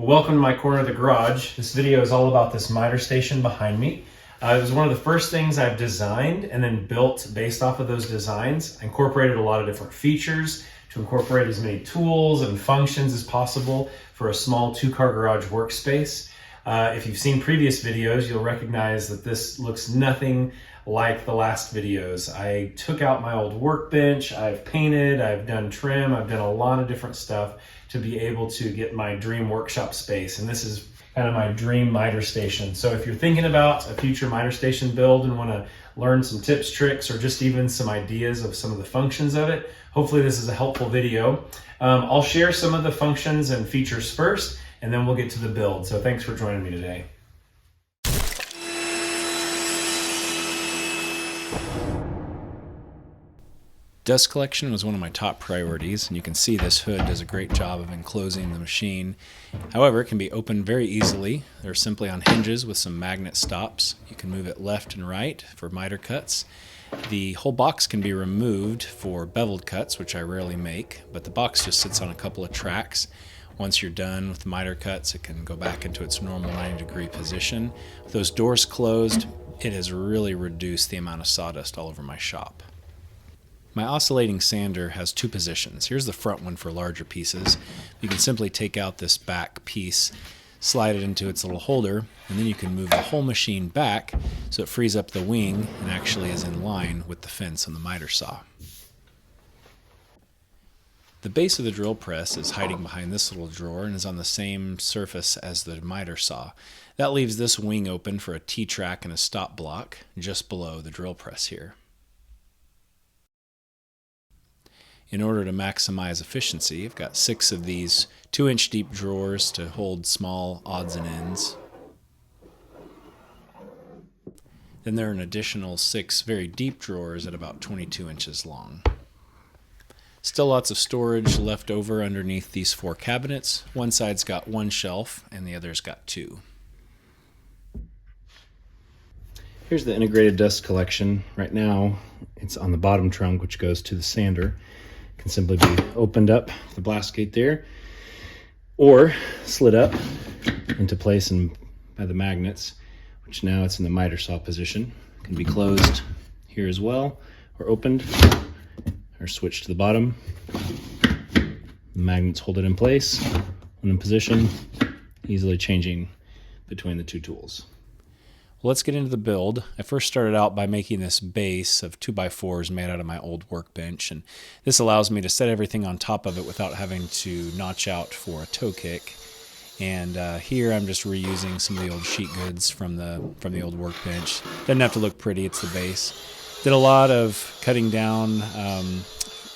Welcome to my corner of the garage. This video is all about this miter station behind me. It was one of the first things I've designed and then built based off of those designs. I incorporated a lot of different features to incorporate as many tools and functions as possible for a small two-car garage workspace. If you've seen previous videos, you'll recognize that this looks nothing like the last videos. I took out my old workbench, I've painted, I've done trim, I've done a lot of different stuff to be able to get my dream workshop space. And this is kind of my dream miter station. So if you're thinking about a future miter station build and want to learn some tips, tricks, or just even some ideas of some of the functions of it, hopefully this is a helpful video. I'll share some of the functions and features first, and then we'll get to the build. So thanks for joining me today. Dust collection was one of my top priorities, and you can see this hood does a great job of enclosing the machine. However, it can be opened very easily. They're simply on hinges with some magnet stops. You can move it left and right for miter cuts. The whole box can be removed for beveled cuts, which I rarely make, but the box just sits on a couple of tracks. Once you're done with the miter cuts, it can go back into its normal 90-degree position. With those doors closed, it has really reduced the amount of sawdust all over my shop. My oscillating sander has two positions. Here's the front one for larger pieces. You can simply take out this back piece, slide it into its little holder, and then you can move the whole machine back so it frees up the wing and actually is in line with the fence on the miter saw. The base of the drill press is hiding behind this little drawer and is on the same surface as the miter saw. That leaves this wing open for a T-track and a stop block just below the drill press here. In order to maximize efficiency, I've got 6 of these 2-inch deep drawers to hold small odds and ends. Then there are an additional 6 very deep drawers at about 22 inches long. Still lots of storage left over underneath these 4 cabinets. One side's got 1 shelf and the other's got 2. Here's the integrated dust collection. Right now it's on the bottom trunk, which goes to the sander. Can simply be opened up, the blast gate there, or slid up into place and by the magnets, which now it's in the miter saw position. Can be closed here as well, or opened, or switched to the bottom. The magnets hold it in place, when in position, easily changing between the two tools. Let's get into the build. I first started out by making this base of 2x4s made out of my old workbench, and this allows me to set everything on top of it without having to notch out for a toe kick. And here I'm just reusing some of the old sheet goods from the old workbench. Doesn't have to look pretty, it's the base. Did a lot of cutting down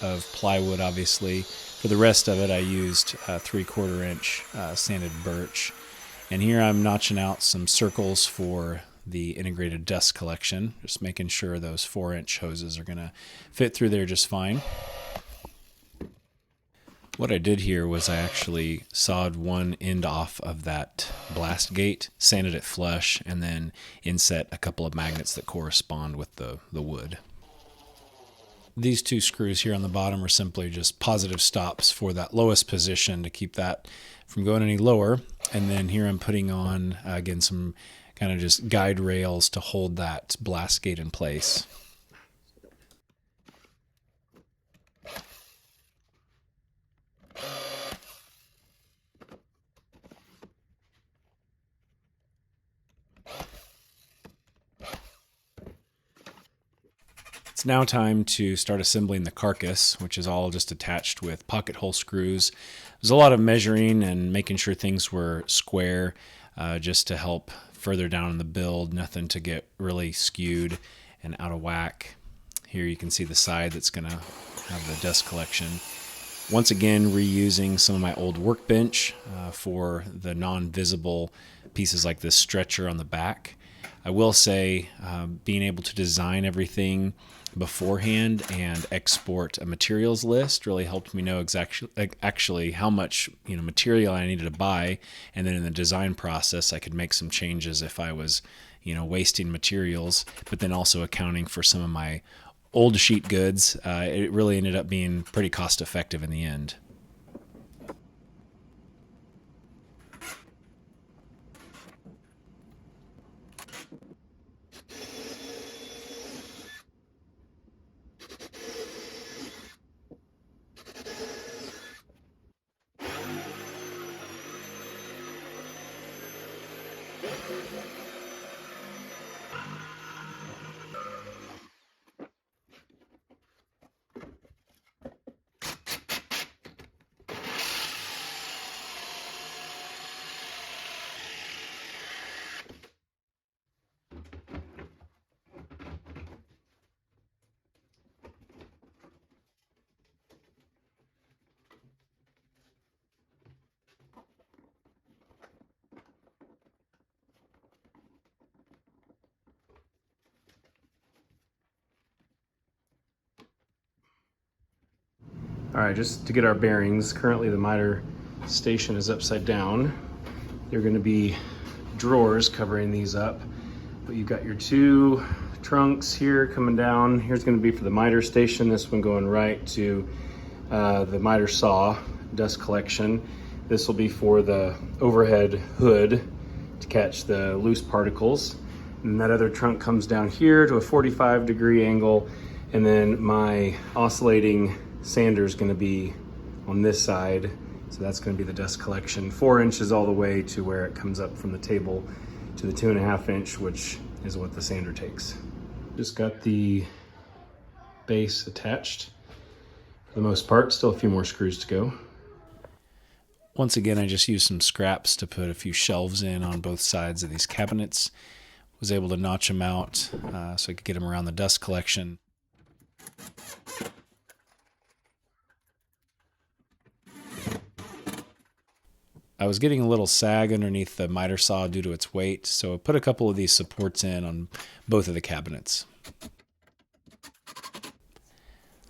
of plywood, obviously. For the rest of it, I used 3/4 inch sanded birch. And here I'm notching out some circles for the integrated dust collection, just making sure those 4-inch hoses are going to fit through there just fine. What I did here was I actually sawed one end off of that blast gate, sanded it flush, and then inset a couple of magnets that correspond with the wood. These 2 screws here on the bottom are simply just positive stops for that lowest position to keep that from going any lower. And then here I'm putting on, again, some kind of just guide rails to hold that blast gate in place. It's now time to start assembling the carcass, which is all just attached with pocket hole screws. There's a lot of measuring and making sure things were square just to help further down in the build, nothing to get really skewed and out of whack. Here you can see the side that's going to have the dust collection. Once again, reusing some of my old workbench for the non-visible pieces like this stretcher on the back. I will say being able to design everything beforehand and export a materials list really helped me know actually how much material I needed to buy, and then in the design process I could make some changes if I was wasting materials, but then also accounting for some of my old sheet goods. It really ended up being pretty cost effective in the end. All right, just to get our bearings, currently the miter station is upside down. There are going to be drawers covering these up, but you've got your two trunks here coming down. Here's going to be for the miter station, this one going right to the miter saw dust collection. This will be for the overhead hood to catch the loose particles. And that other trunk comes down here to a 45-degree angle, and then my oscillating sander is going to be on this side, so that's going to be the dust collection, 4 inches all the way to where it comes up from the table to the 2.5 inch, which is what the sander takes. Just got the base attached for the most part, still a few more screws to go. Once again, I just used some scraps to put a few shelves in on both sides of these cabinets. Was able to notch them out so I could get them around the dust collection. I was getting a little sag underneath the miter saw due to its weight, so I put a couple of these supports in on both of the cabinets.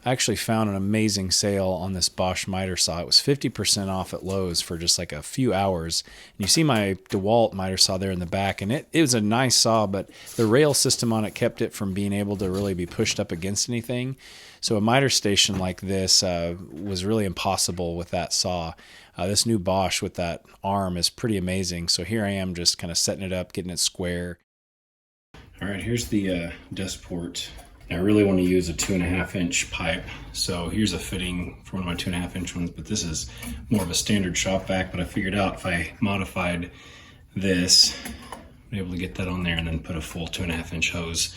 I actually found an amazing sale on this Bosch miter saw. It was 50% off at Lowe's for just like a few hours. And you see my DeWalt miter saw there in the back, and it was a nice saw, but the rail system on it kept it from being able to really be pushed up against anything. So a miter station like this was really impossible with that saw. This new Bosch with that arm is pretty amazing. So here I am just kind of setting it up, getting it square. All right, here's the dust port. I really want to use a 2.5 inch pipe. So here's a fitting for one of my 2.5 inch ones, but this is more of a standard shop vac, but I figured out if I modified this, I'd be able to get that on there and then put a full 2.5 inch hose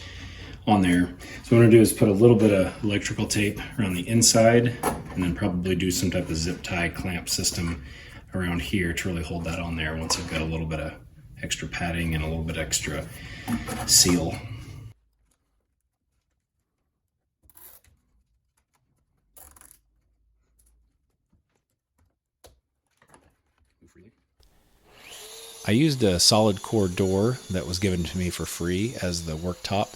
on there. So what I'm gonna do is put a little bit of electrical tape around the inside and then probably do some type of zip tie clamp system around here to really hold that on there once I've got a little bit of extra padding and a little bit extra seal. I used a solid core door that was given to me for free as the worktop.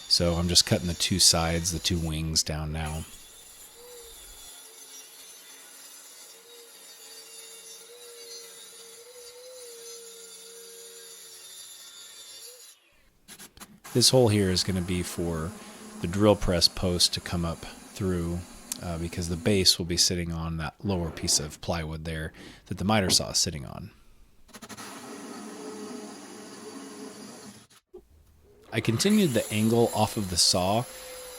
So I'm just cutting the two sides, the two wings down now. This hole here is going to be for the drill press post to come up through because the base will be sitting on that lower piece of plywood there that the miter saw is sitting on. I continued the angle off of the saw.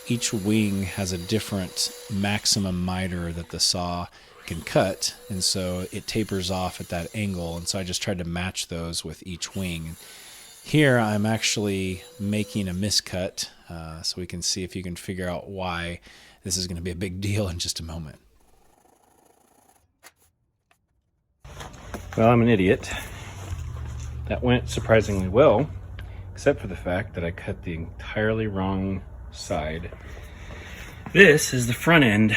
Each wing has a different maximum miter that the saw can cut, and so it tapers off at that angle, and so I just tried to match those with each wing. Here I'm actually making a miscut, so we can see if you can figure out why this is going to be a big deal in just a moment. Well, I'm an idiot. That went surprisingly well, except for the fact that I cut the entirely wrong side. This is the front end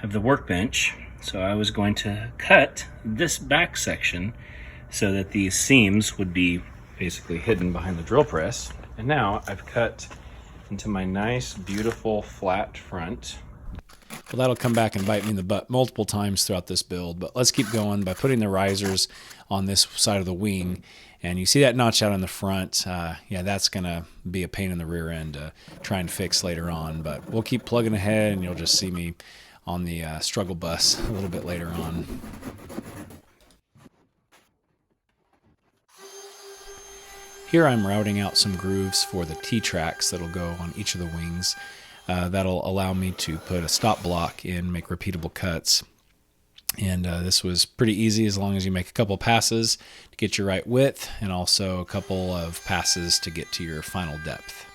of the workbench, so I was going to cut this back section so that these seams would be basically hidden behind the drill press. And now I've cut into my nice, beautiful, flat front. Well, that'll come back and bite me in the butt multiple times throughout this build, but let's keep going by putting the risers on this side of the wing. And you see that notch out in the front. Yeah, that's going to be a pain in the rear end to try and fix later on. But we'll keep plugging ahead, and you'll just see me on the struggle bus a little bit later on. Here I'm routing out some grooves for the T-tracks that'll go on each of the wings. That'll allow me to put a stop block in, make repeatable cuts. And this was pretty easy as long as you make a couple passes to get your right width and also a couple of passes to get to your final depth.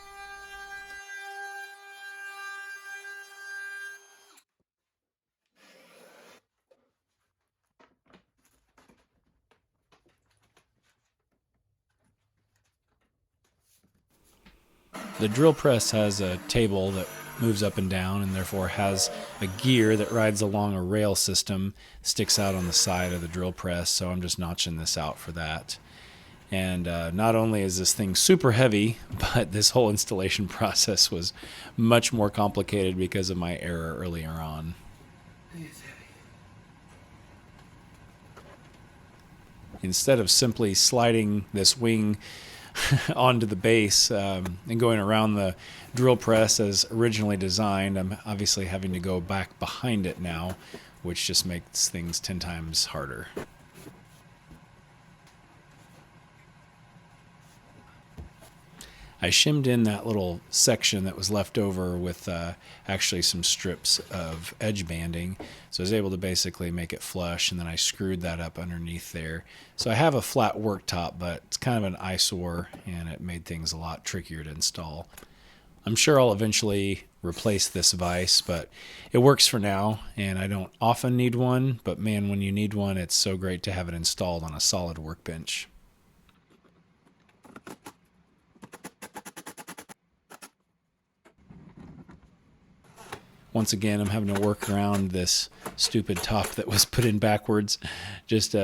The drill press has a table that moves up and down and therefore has a gear that rides along a rail system, sticks out on the side of the drill press, so I'm just notching this out for that. And not only is this thing super heavy, but this whole installation process was much more complicated because of my error earlier on. Instead of simply sliding this wing onto the base and going around the drill press as originally designed, I'm obviously having to go back behind it now, which just makes things 10 times harder. I shimmed in that little section that was left over with actually some strips of edge banding. So I was able to basically make it flush, and then I screwed that up underneath there. So I have a flat worktop, but it's kind of an eyesore, and it made things a lot trickier to install. I'm sure I'll eventually replace this vise, but it works for now, and I don't often need one, but man, when you need one, it's so great to have it installed on a solid workbench. Once again, I'm having to work around this stupid top that was put in backwards, just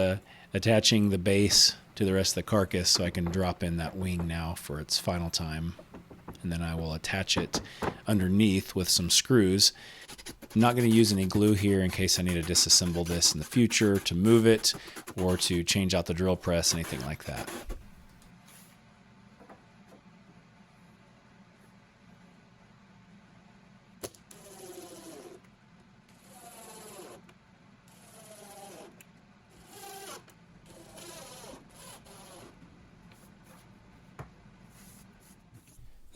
attaching the base to the rest of the carcass so I can drop in that wing now for its final time. And then I will attach it underneath with some screws. I'm not going to use any glue here in case I need to disassemble this in the future to move it or to change out the drill press, anything like that.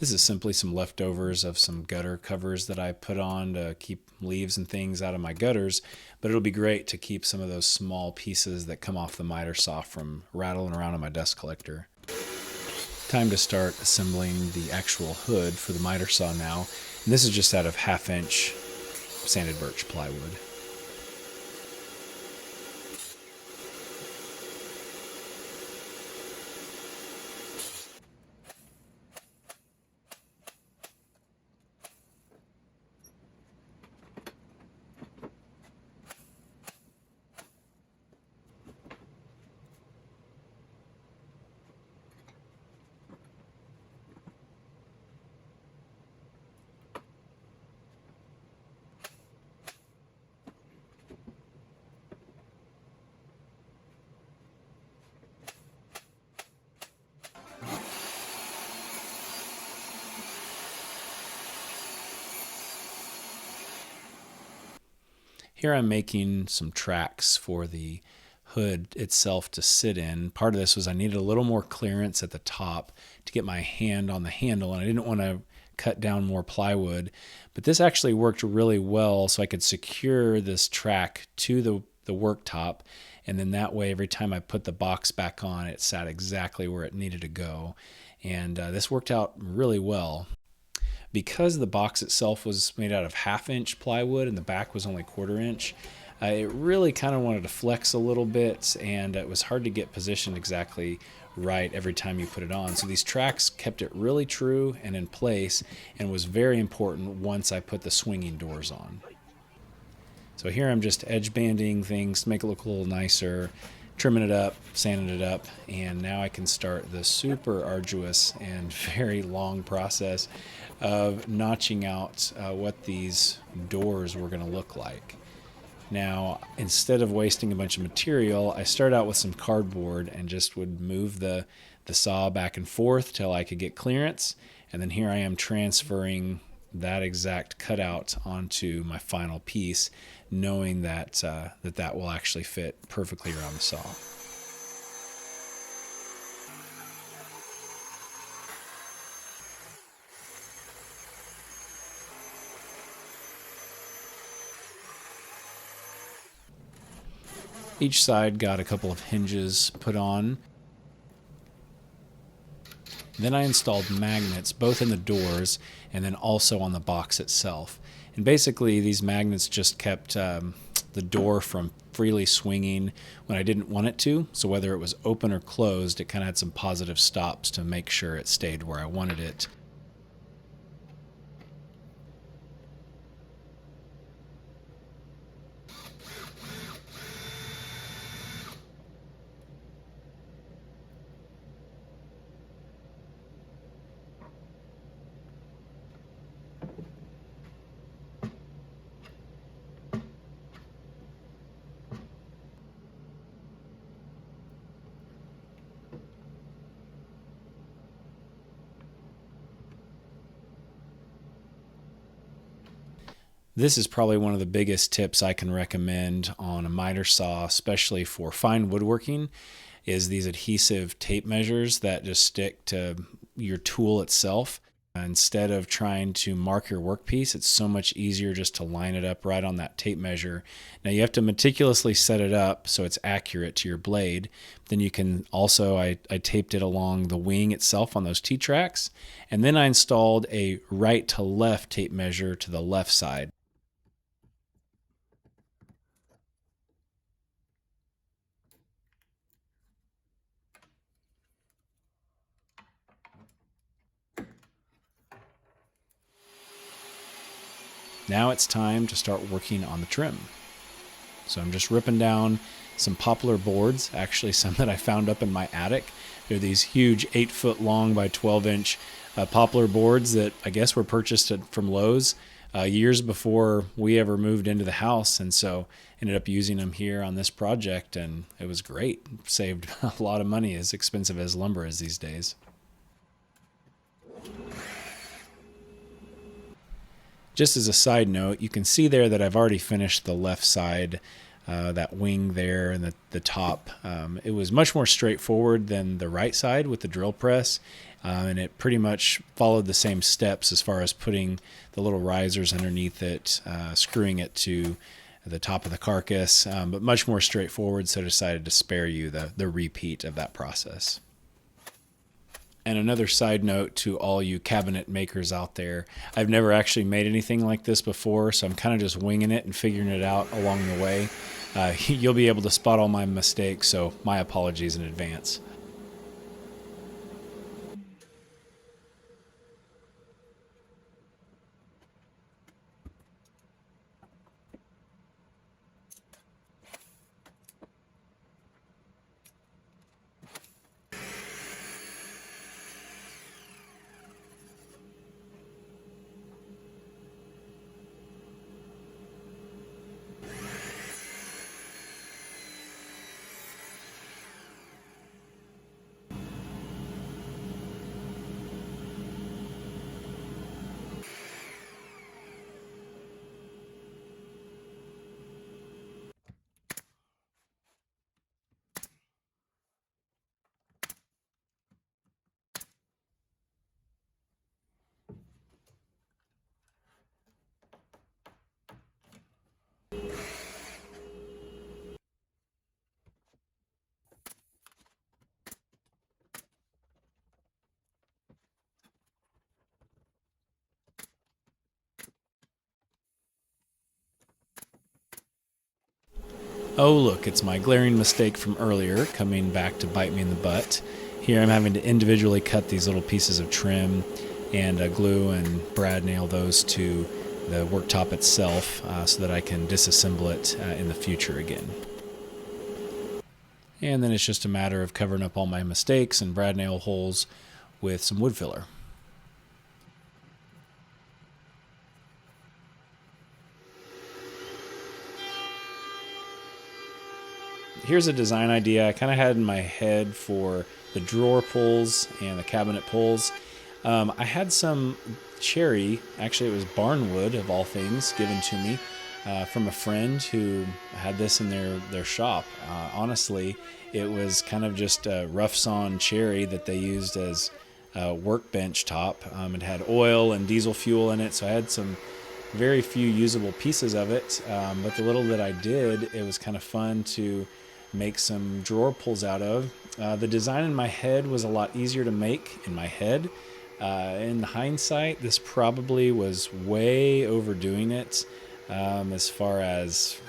This is simply some leftovers of some gutter covers that I put on to keep leaves and things out of my gutters, but it'll be great to keep some of those small pieces that come off the miter saw from rattling around on my dust collector. Time to start assembling the actual hood for the miter saw now, and this is just out of 1/2-inch sanded birch plywood. Here I'm making some tracks for the hood itself to sit in. Part of this was I needed a little more clearance at the top to get my hand on the handle, and I didn't want to cut down more plywood, but this actually worked really well so I could secure this track to the worktop, and then that way every time I put the box back on, it sat exactly where it needed to go, and this worked out really well. Because the box itself was made out of 1/2-inch plywood and the back was only 1/4-inch, it really kind of wanted to flex a little bit, and it was hard to get positioned exactly right every time you put it on. So these tracks kept it really true and in place, and was very important once I put the swinging doors on. So here I'm just edge banding things to make it look a little nicer, trimming it up, sanding it up, and now I can start the super arduous and very long process of notching out what these doors were going to look like. Now, instead of wasting a bunch of material, I started out with some cardboard and just would move the saw back and forth till I could get clearance, and then here I am transferring that exact cutout onto my final piece, knowing that that will actually fit perfectly around the saw. Each side got a couple of hinges put on. Then I installed magnets both in the doors and then also on the box itself. And basically these magnets just kept the door from freely swinging when I didn't want it to. So whether it was open or closed, it kind of had some positive stops to make sure it stayed where I wanted it. This is probably one of the biggest tips I can recommend on a miter saw, especially for fine woodworking, is these adhesive tape measures that just stick to your tool itself. Instead of trying to mark your workpiece, it's so much easier just to line it up right on that tape measure. Now you have to meticulously set it up so it's accurate to your blade. Then you can also, I taped it along the wing itself on those T-tracks, and then I installed a right to left tape measure to the left side. Now it's time to start working on the trim. So I'm just ripping down some poplar boards, actually some that I found up in my attic. They're these huge 8-foot long by 12-inch poplar boards that I guess were purchased from Lowe's years before we ever moved into the house. And so ended up using them here on this project, and it was great. Saved a lot of money, as expensive as lumber is these days. Just as a side note, you can see there that I've already finished the left side, that wing there and the top. It was much more straightforward than the right side with the drill press, and it pretty much followed the same steps as far as putting the little risers underneath it, screwing it to the top of the carcass, but much more straightforward, so I decided to spare you the repeat of that process. And another side note to all you cabinet makers out there, I've never actually made anything like this before, so I'm kind of just winging it and figuring it out along the way. You'll be able to spot all my mistakes, so my apologies in advance. Oh look, it's my glaring mistake from earlier coming back to bite me in the butt. Here I'm having to individually cut these little pieces of trim and glue and brad nail those to the worktop itself so that I can disassemble it in the future again. And then it's just a matter of covering up all my mistakes and brad nail holes with some wood filler. Here's a design idea I kind of had in my head for the drawer pulls and the cabinet pulls. I had some cherry, actually it was barnwood of all things, given to me from a friend who had this in their shop. Honestly, it was kind of just a rough sawn cherry that they used as a workbench top. It had oil and diesel fuel in it, so I had some very few usable pieces of it, but the little that I did, it was kind of fun to make some drawer pulls out of. The design in my head was a lot easier to make in my head. In hindsight, this probably was way overdoing it as far as,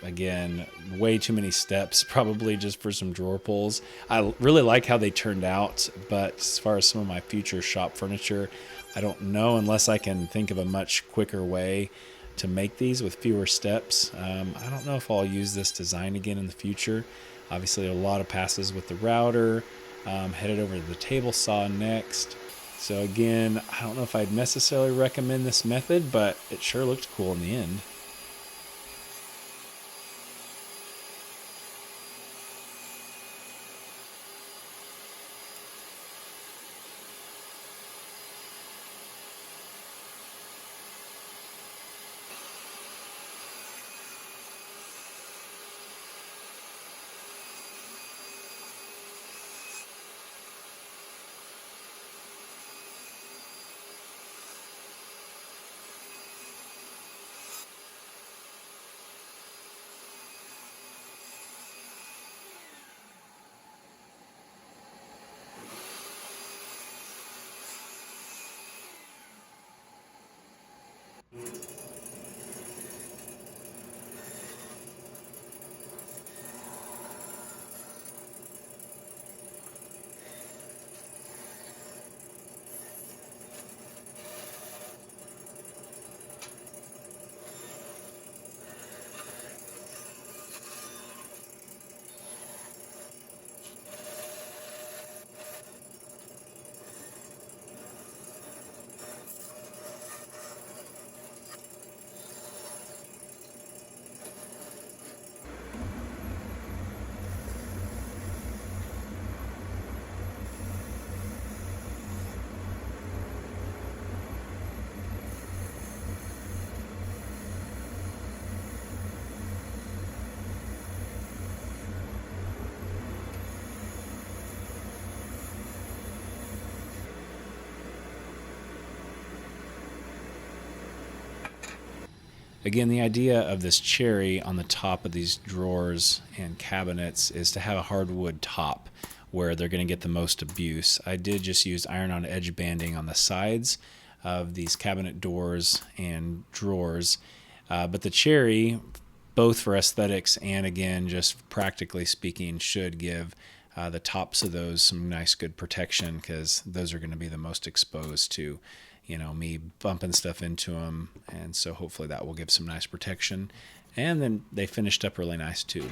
again, way too many steps probably just for some drawer pulls. I really like how they turned out, but as far as some of my future shop furniture, I don't know unless I can think of a much quicker way to make these with fewer steps. I don't know if I'll use this design again in the future. Obviously a lot of passes with the router. Headed over to the table saw next. So again, I don't know if I'd necessarily recommend this method, but it sure looked cool in the end. Again, the idea of this cherry on the top of these drawers and cabinets is to have a hardwood top where they're going to get the most abuse. I did just use iron-on edge banding on the sides of these cabinet doors and drawers, but the cherry, both for aesthetics and again just practically speaking, should give the tops of those some nice good protection, because those are going to be the most exposed to me bumping stuff into them, and so hopefully that will give some nice protection. And then they finished up really nice too.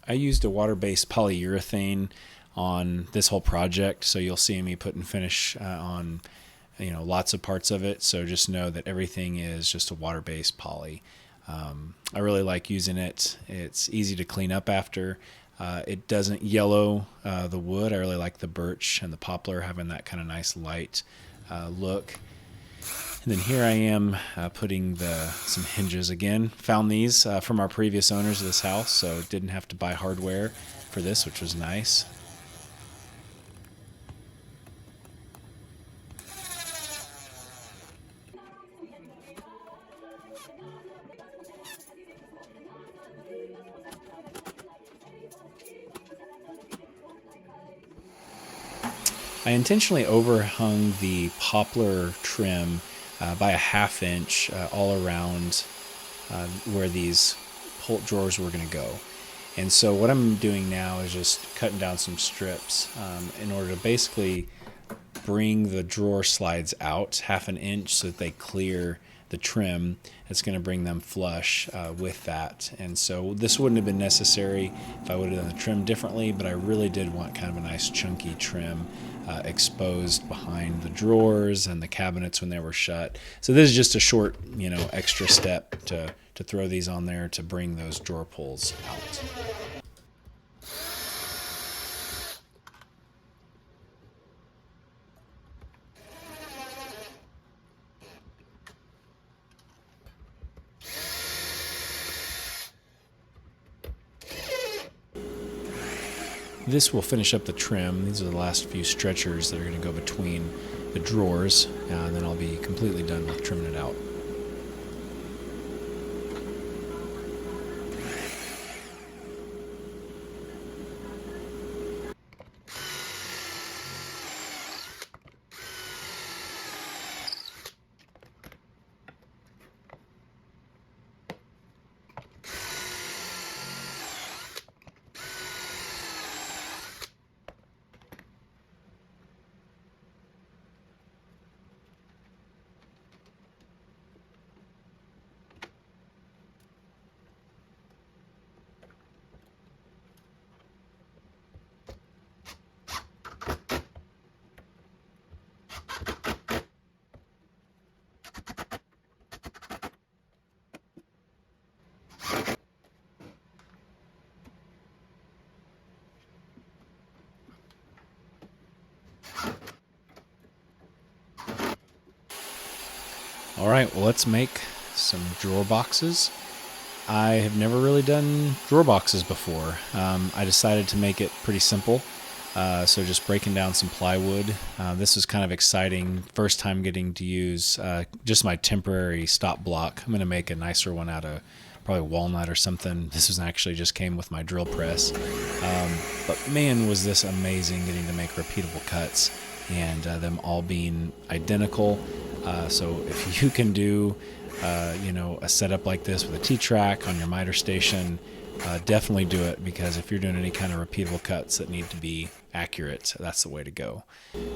I used a water-based polyurethane on this whole project, so you'll see me put and finish on lots of parts of it, so just know that everything is just a water-based poly. I really like using it. It's easy to clean up after. It doesn't yellow the wood. I really like the birch and the poplar having that kind of nice light look. And then here I am putting some hinges again. Found these from our previous owners of this house, so didn't have to buy hardware for this, which was nice. I intentionally overhung the poplar trim by a 1/2 inch all around where these drawers were going to go. And so what I'm doing now is just cutting down some strips in order to basically bring the drawer slides out 1/2 inch so that they clear the trim. It's going to bring them flush with that. And so this wouldn't have been necessary if I would have done the trim differently, but I really did want kind of a nice chunky trim exposed behind the drawers and the cabinets when they were shut. So this is just a short, extra step to throw these on there to bring those drawer pulls out. This will finish up the trim. These are the last few stretchers that are going to go between the drawers, and then I'll be completely done with trimming it out. All right, well, let's make some drawer boxes. I have never really done drawer boxes before. I decided to make it pretty simple. So just breaking down some plywood. This was kind of exciting. First time getting to use just my temporary stop block. I'm going to make a nicer one out of probably walnut or something. This was actually just came with my drill press. But man, was this amazing getting to make repeatable cuts and them all being identical. So if you can do a setup like this with a T-track on your miter station, definitely do it, because if you're doing any kind of repeatable cuts that need to be accurate, that's the way to go.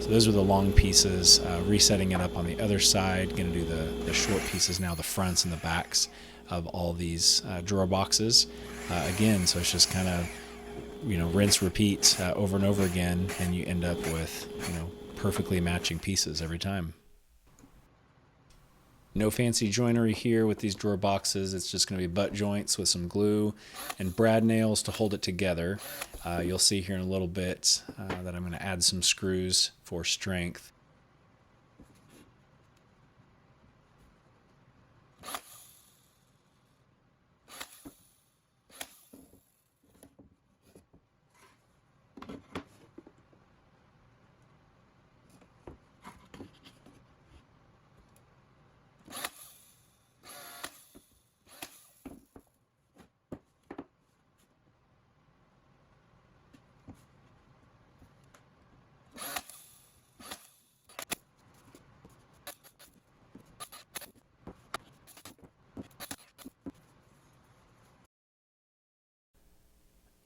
So those are the long pieces. Resetting it up on the other side, going to do the short pieces now, the fronts and the backs of all these drawer boxes. Again, so it's just kind of rinse, repeat over and over again, and you end up with perfectly matching pieces every time. No fancy joinery here with these drawer boxes. It's just going to be butt joints with some glue and brad nails to hold it together. You'll see here in a little bit that I'm going to add some screws for strength.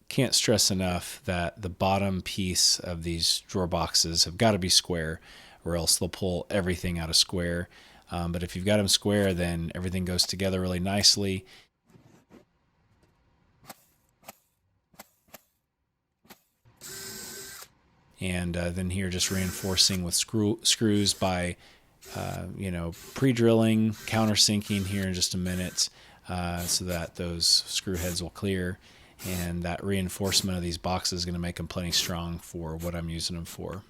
Can't stress enough that the bottom piece of these drawer boxes have got to be square, or else they'll pull everything out of square. But if you've got them square, then everything goes together really nicely. And then here just reinforcing with screws by pre-drilling, countersinking here in just a minute, so that those screw heads will clear. And that reinforcement of these boxes is going to make them plenty strong for what I'm using them for.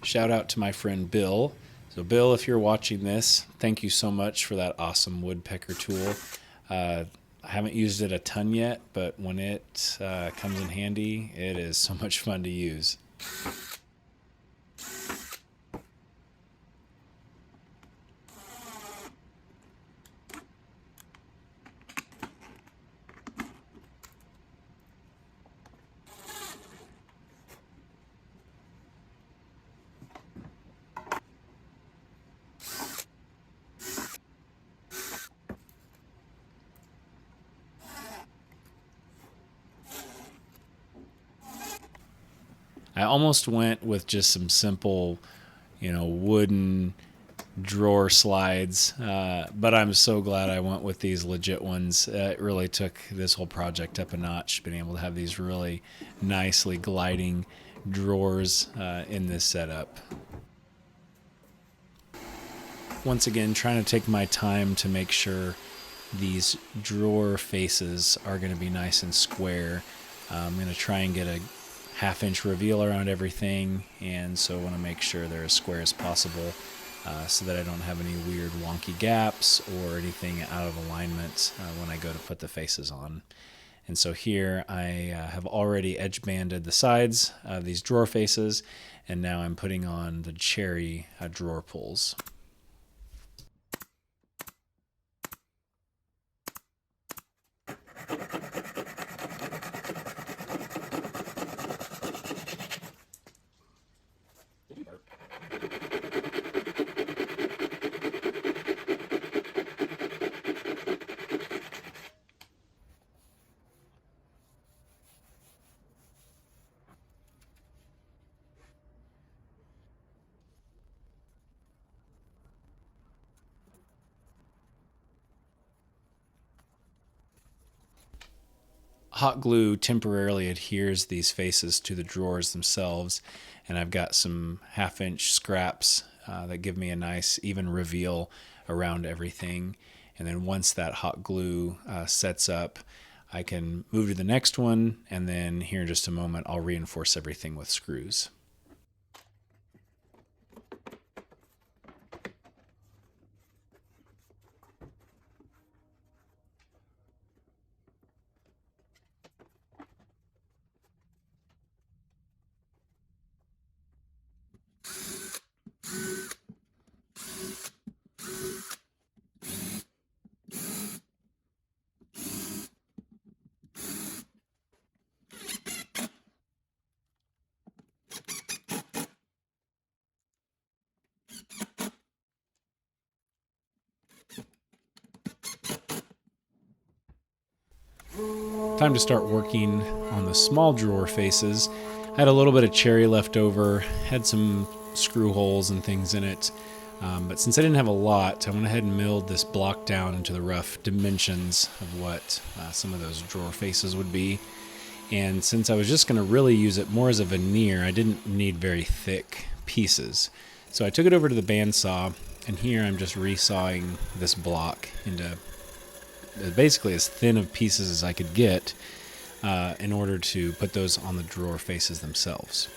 Shout out to my friend Bill. So Bill, if you're watching this, thank you so much for that awesome woodpecker tool. I haven't used it a ton yet, but when it comes in handy, it is so much fun to use. I almost went with just some simple, wooden drawer slides, but I'm so glad I went with these legit ones. It really took this whole project up a notch, being able to have these really nicely gliding drawers in this setup. Once again, trying to take my time to make sure these drawer faces are going to be nice and square. I'm going to try and get a 1/2 inch reveal around everything, and so I want to make sure they're as square as possible so that I don't have any weird wonky gaps or anything out of alignment when I go to put the faces on. And so here I have already edge banded the sides of these drawer faces, and now I'm putting on the cherry drawer pulls. Hot glue temporarily adheres these faces to the drawers themselves, and I've got some 1/2 inch scraps that give me a nice even reveal around everything. And then once that hot glue sets up, I can move to the next one, and then here in just a moment I'll reinforce everything with screws. Time to start working on the small drawer faces. I had a little bit of cherry left over, had some screw holes and things in it, but since I didn't have a lot, I went ahead and milled this block down into the rough dimensions of what some of those drawer faces would be. And since I was just going to really use it more as a veneer, I didn't need very thick pieces. So I took it over to the bandsaw, and here I'm just resawing this block into basically as thin of pieces as I could get in order to put those on the drawer faces themselves.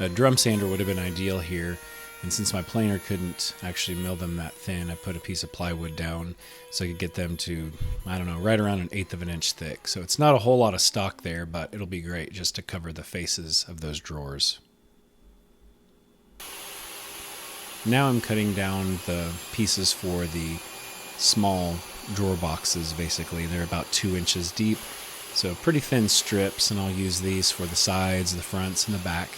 A drum sander would have been ideal here, and since my planer couldn't actually mill them that thin, I put a piece of plywood down so I could get them to, I don't know, right around 1/8 of an inch thick. So it's not a whole lot of stock there, but it'll be great just to cover the faces of those drawers. Now I'm cutting down the pieces for the small drawer boxes, basically. They're about 2 inches deep, so pretty thin strips, and I'll use these for the sides, the fronts, and the back.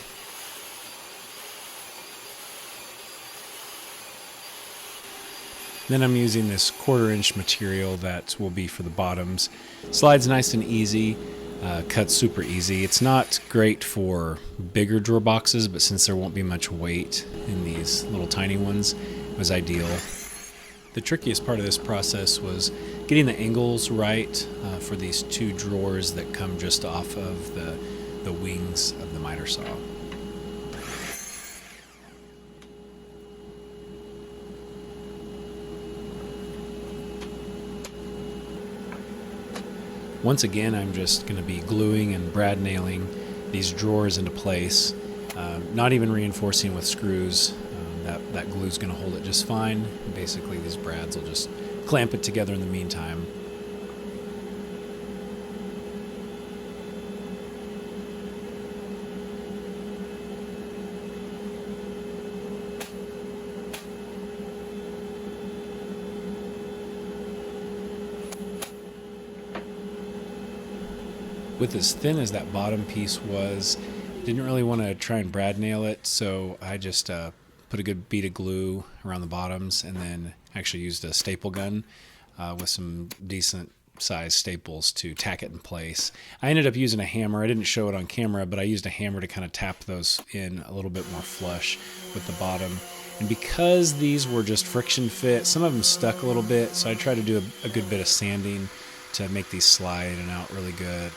Then I'm using this 1/4 inch material that will be for the bottoms. Slides nice and easy, cuts super easy. It's not great for bigger drawer boxes, but since there won't be much weight in these little tiny ones, it was ideal. The trickiest part of this process was getting the angles right for these two drawers that come just off of the wings of the miter saw. Once again, I'm just going to be gluing and brad nailing these drawers into place, not even reinforcing with screws. That glue is going to hold it just fine. Basically, these brads will just clamp it together in the meantime. With as thin as that bottom piece was, didn't really want to try and brad nail it, so I just put a good bead of glue around the bottoms and then actually used a staple gun with some decent size staples to tack it in place. I ended up using a hammer. I didn't show it on camera, but I used a hammer to kind of tap those in a little bit more flush with the bottom. And because these were just friction fit, some of them stuck a little bit, so I tried to do a good bit of sanding to make these slide and out really good.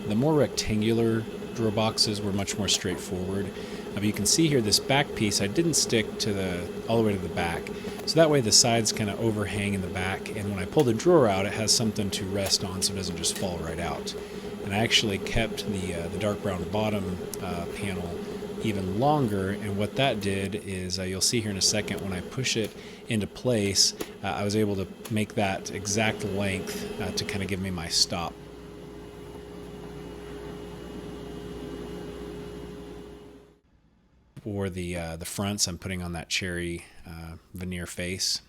The more rectangular drawer boxes were much more straightforward. But you can see here this back piece, I didn't stick to all the way to the back. So that way the sides kind of overhang in the back, and when I pull the drawer out, it has something to rest on so it doesn't just fall right out. And I actually kept the dark brown bottom panel even longer, and what that did is, you'll see here in a second, when I push it into place, I was able to make that exact length to kind of give me my stop. For the fronts, I'm putting on that cherry veneer face.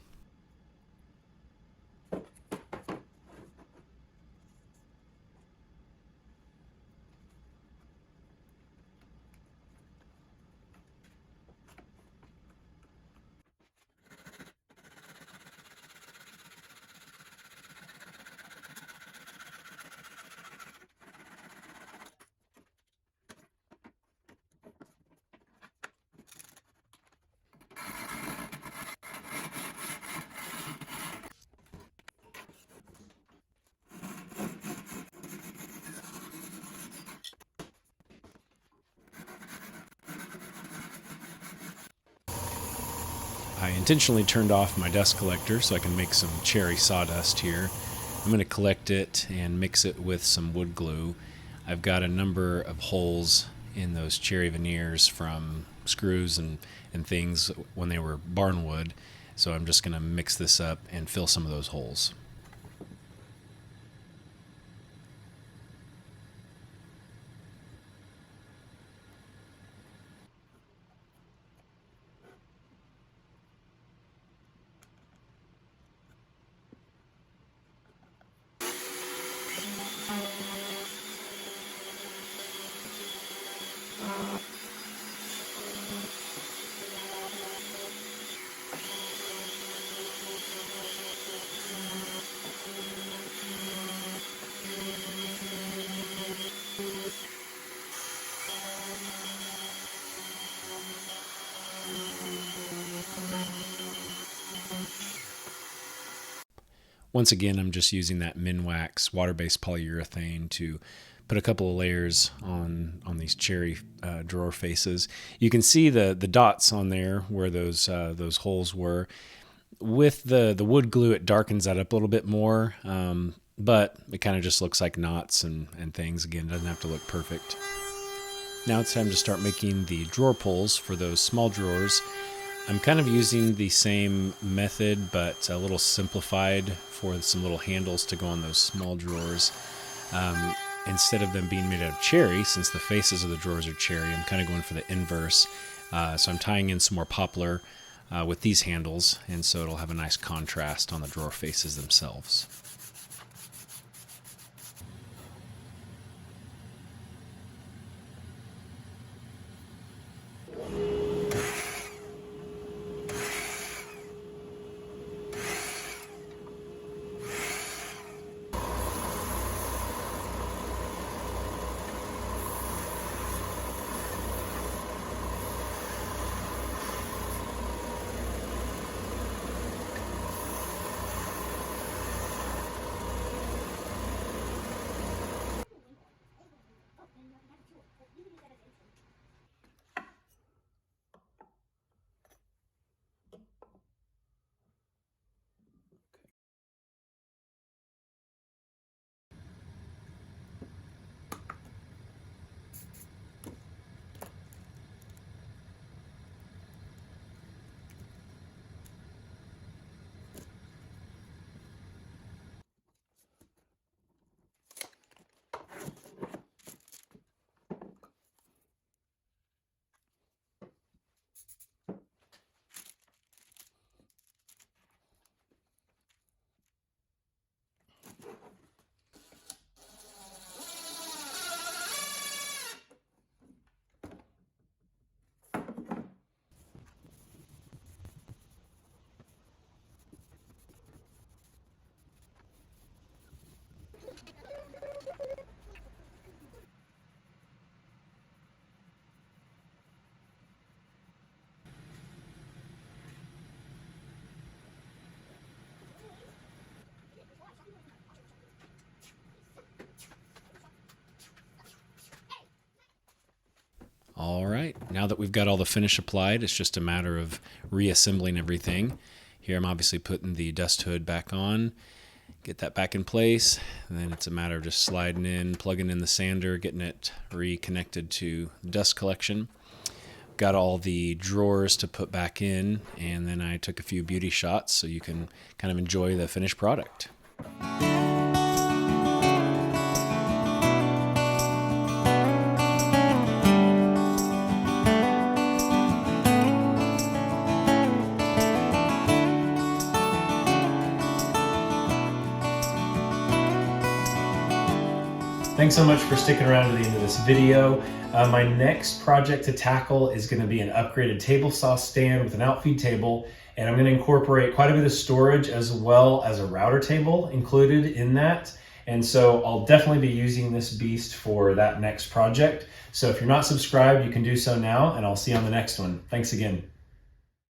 I intentionally turned off my dust collector so I can make some cherry sawdust here. I'm going to collect it and mix it with some wood glue. I've got a number of holes in those cherry veneers from screws and things when they were barn wood, so I'm just going to mix this up and fill some of those holes. Once again, I'm just using that Minwax water-based polyurethane to put a couple of layers on these cherry drawer faces. You can see the dots on there where those holes were. With the wood glue, it darkens that up a little bit more, but it kind of just looks like knots and things. Again, it doesn't have to look perfect. Now it's time to start making the drawer pulls for those small drawers. I'm kind of using the same method, but a little simplified for some little handles to go on those small drawers. Instead of them being made out of cherry, since the faces of the drawers are cherry, I'm kind of going for the inverse. So I'm tying in some more poplar with these handles, and so it'll have a nice contrast on the drawer faces themselves. All right, now that we've got all the finish applied, it's just a matter of reassembling everything. Here I'm obviously putting the dust hood back on, get that back in place, and then it's a matter of just sliding in, plugging in the sander, getting it reconnected to the dust collection. Got all the drawers to put back in, and then I took a few beauty shots so you can kind of enjoy the finished product. Thanks so much for sticking around to the end of this video. My next project to tackle is going to be an upgraded table saw stand with an outfeed table, and I'm going to incorporate quite a bit of storage as well as a router table included in that. And so I'll definitely be using this beast for that next project. So if you're not subscribed, you can do so now, and I'll see you on the next one. Thanks again.